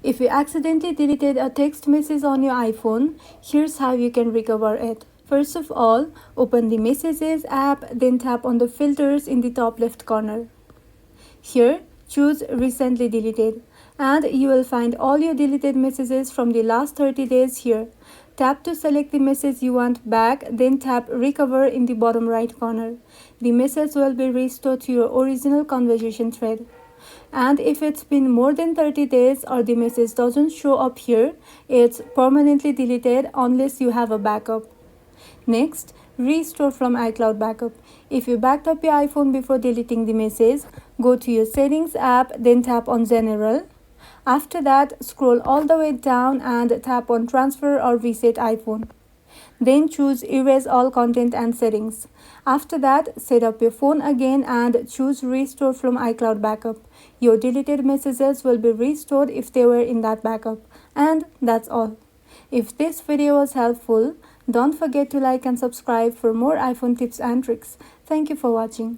If you accidentally deleted a text message on your iPhone, here's how you can recover it. First of all, open the Messages app, then tap on the filters in the top left corner. Here, choose Recently Deleted, and you will find all your deleted messages from the last 30 days here. Tap to select the message you want back, then tap Recover in the bottom right corner. The message will be restored to your original conversation thread. And if it's been more than 30 days or the message doesn't show up here, it's permanently deleted unless you have a backup. Next, restore from iCloud backup. If you backed up your iPhone before deleting the message, go to your Settings app, then tap on General. After that, scroll all the way down and tap on Transfer or Reset iPhone. Then choose Erase All Content and Settings. After that, set up your phone again and choose Restore from iCloud Backup. Your deleted messages will be restored if they were in that backup. And that's all. If this video was helpful, don't forget to like and subscribe for more iPhone tips and tricks. Thank you for watching.